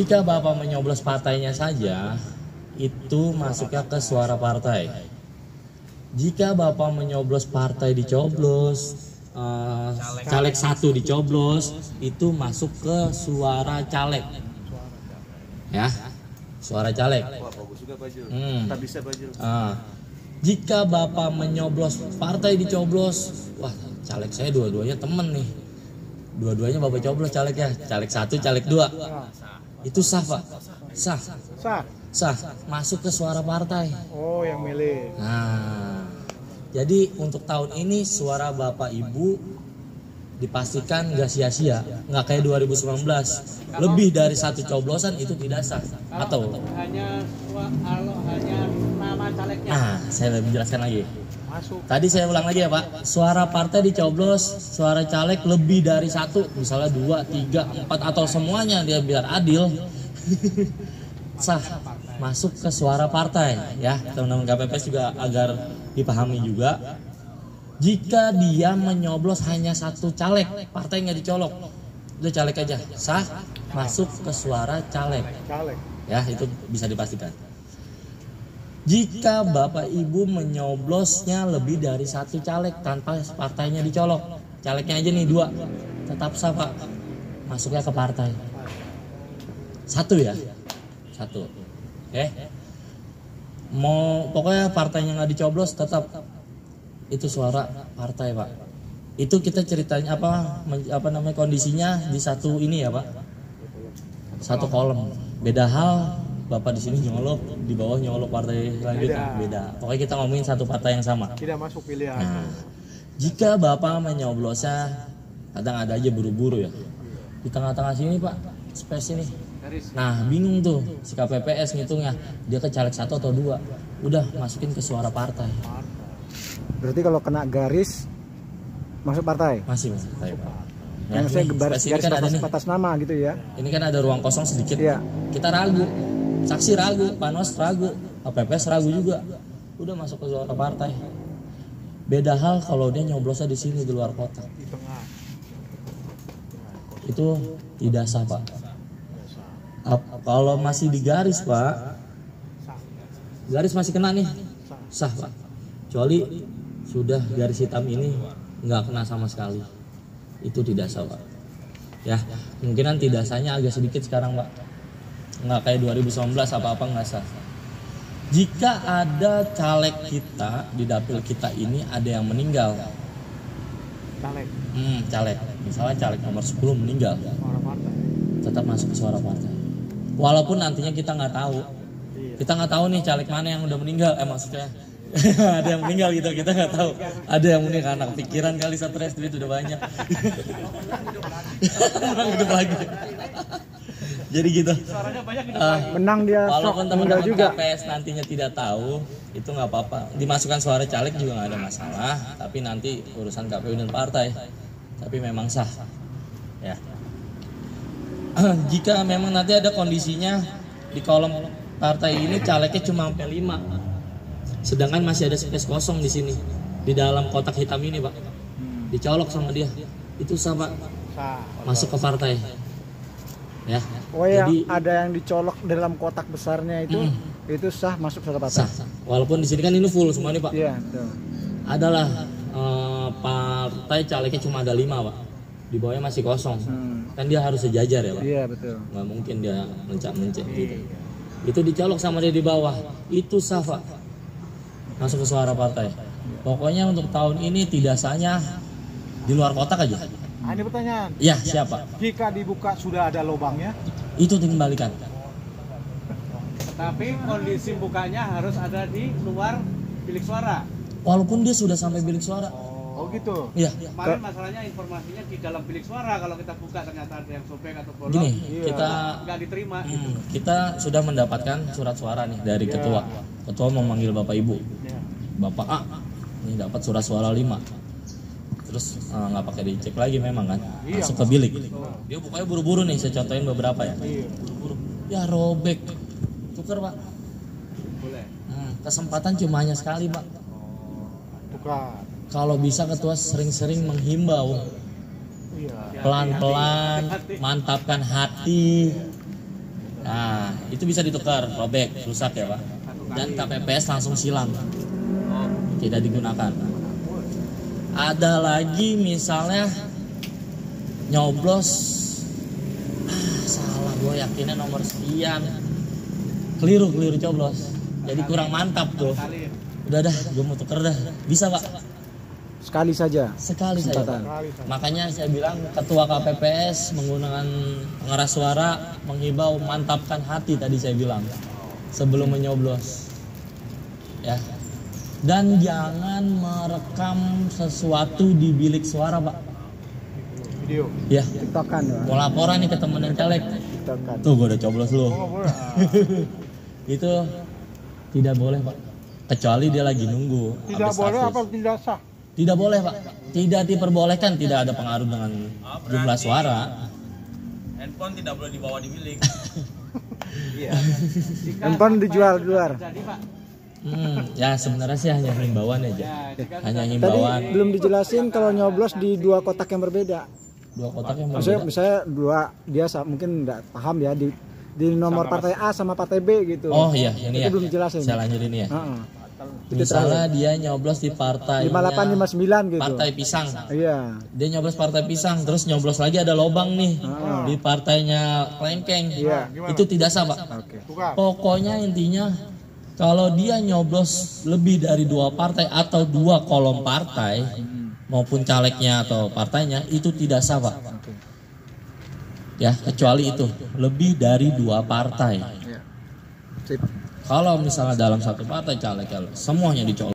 Jika Bapak menyoblos partainya saja, itu masuknya ke suara partai. Jika Bapak menyoblos partai dicoblos, caleg satu dicoblos, itu masuk ke suara caleg. Ya, suara caleg. Jika Bapak menyoblos partai dicoblos, wah caleg saya dua-duanya temen nih. Dua-duanya Bapak coblos calegnya, caleg satu, caleg dua. Itu sah Pak? Sah. Sah, masuk ke suara partai. Oh, yang milih. Nah, jadi untuk tahun ini suara Bapak Ibu dipastikan nggak sia-sia, nggak kayak 2019. Lebih dari satu coblosan itu tidak sah. Atau hanya nama calegnya. Nah, saya lebih jelaskan lagi. Masuk. Tadi saya ulang lagi ya Pak. Suara partai dicoblos, suara caleg lebih dari satu, misalnya 2, 3, 4 atau semuanya dia biar adil. Sah masuk ke suara partai ya, teman-teman KPPS juga agar dipahami juga. Jika dia menyoblos hanya satu caleg, partai nggak dicolok, udah caleg aja, sah masuk ke suara caleg. Ya, itu bisa dipastikan. Jika Bapak Ibu menyoblosnya lebih dari satu caleg tanpa partainya dicolok, calegnya aja nih 2, tetap sah Pak, masuknya ke partai. Satu ya, satu. Oke, mau pokoknya partainya nggak dicoblos tetap itu suara partai Pak. Itu kita ceritanya apa namanya kondisinya di satu ini ya Pak, satu kolom. Beda hal Bapak di sini nyolok, di bawah nyolok partai selanjutnya beda. Pokoknya kita ngomongin satu partai yang sama. Tidak masuk pilihan. Nah, jika Bapak menyoblosnya kadang ada aja buru-buru ya. Di tengah-tengah sini Pak, space ini. Nah bingung tuh si KPPS ngitungnya, dia ke caleg 1 atau 2, udah masukin ke suara partai. Berarti kalau kena garis masuk partai? Masih partai Pak. Yang saya garis kan batas nama gitu ya. Ini kan ada ruang kosong sedikit. Iya. Kita ragu, saksi ragu, Panwas ragu, KPPS ragu juga, udah masuk ke suara partai. Beda hal kalau dia nyoblosnya di sini di luar kotak. Di tengah. Itu tidak sah Pak. Kalau masih di garis Pak, garis masih kena nih, sah Pak. Kecuali sudah garis hitam ini nggak kena sama sekali, itu tidak sah Pak. Ya, kemungkinan tidak sahnya agak sedikit sekarang Pak. Nggak kayak 2019 apa-apa nggak sah. Jika ada caleg kita di dapil kita ini ada yang meninggal, caleg, misalnya caleg nomor 10 meninggal, tetap masuk ke suara partai. Walaupun nantinya kita nggak tahu nih caleg mana yang udah meninggal, maksudnya ada yang meninggal gitu, kita nggak tahu. Ada yang meninggal, anak pikiran kali, stres, duit udah banyak. Hidup lagi. Jadi gitu. Menang dia. Walaupun teman-teman KPS nantinya tidak tahu, itu nggak apa-apa. Dimasukkan suara caleg juga nggak ada masalah. Tapi nanti urusan KPU dan partai. Tapi memang sah. Ya. Jika memang nanti ada kondisinya di kolom partai ini calegnya cuma sampai 5, sedangkan masih ada space kosong di sini di dalam kotak hitam ini Pak, dicolok sama dia, itu sah Pak, masuk ke partai. Ya. Oh ya, jadi ada yang dicolok dalam kotak besarnya itu sah masuk suara partai. Sah. Walaupun di sini kan ini full semua nih Pak. Iya, betul. Adalah partai calegnya cuma ada 5 Pak. Di bawahnya masih kosong. Kan dia harus sejajar ya Pak. Iya betul. Nggak mungkin dia mencet gitu. Itu dicolok sama dia di bawah. Itu sah Pak, masuk ke suara partai. Pokoknya untuk tahun ini tidak sahnya di luar kotak aja. Ini pertanyaan. Ya siapa? Jika dibuka sudah ada lubangnya, itu dikembalikan. Tapi kondisi bukanya harus ada di luar bilik suara. Walaupun dia sudah sampai bilik suara. Oh gitu. Iya. Kemarin masalahnya informasinya di dalam bilik suara, kalau kita buka ternyata ada yang sobek atau bolong. Gini, iya, kita nggak diterima. Gitu. Kita sudah mendapatkan surat suara nih dari ketua. Ketua memanggil Bapak Ibu. Bapak A, ini dapat surat suara 5. Terus nggak pakai dicek lagi memang kan, masuk ke bilik. Dia bukanya buru-buru nih, saya contohin beberapa ya. Buru-buru. Ya robek, tuker Pak. Boleh. Kesempatan cuma hanya sekali Pak. Tukar. Kalau bisa ketua sering-sering menghimbau, pelan-pelan, mantapkan hati. Nah, itu bisa ditukar, robek, rusak ya Pak. Dan KPPS langsung silang, tidak digunakan. Ada lagi misalnya nyoblos, salah, gue yakinnya nomor sekian, keliru coblos, jadi kurang mantap tuh. Udah dah, gue mau tuker dah, bisa Pak? Sekali saja. Sekali saja Pak. Makanya saya bilang ketua KPPS menggunakan pengeras suara menghibau mantapkan hati tadi saya bilang sebelum menyoblos ya. Dan jangan merekam sesuatu di bilik suara Pak. Video. Ya. TikTokan ya. Mau laporan nih ke temen yang caleg. TikTokan. Tuh gue udah coblos lu. Itu tidak boleh Pak. Kecuali dia lagi nunggu. Tidak boleh apa tidak sah? Tidak boleh Pak. Tidak diperbolehkan, tidak ada pengaruh dengan jumlah suara. Handphone tidak boleh dibawa di bilik. Iya. Handphone dijual di luar. Jadi Pak. Ya sebenarnya sih hanya himbauan aja. Hanya Tadi himbauan. belum dijelasin kalau nyoblos di dua kotak yang berbeda. Dua kotak yang Maksudnya berbeda. misalnya dua, dia mungkin nggak paham ya di nomor partai A sama partai B gitu. Oh iya, ini Itu ya. belum dijelasin. Saya lanjutin ya. Heeh. Itu Misalnya dia nyoblos di partai 5859 gitu. Partai Pisang. Iya. Dia nyoblos partai Pisang, terus nyoblos lagi ada lobang nih di partainya Klengkeng. Iya. Itu tidak sah Pak. Oke. Pokoknya intinya kalau dia nyoblos lebih dari dua partai atau dua kolom partai maupun calegnya atau partainya itu tidak sah Pak. Oke. Ya kecuali itu lebih dari dua partai. Iya. Sip. Kalau misalnya dalam satu partai caleg semuanya dicolok.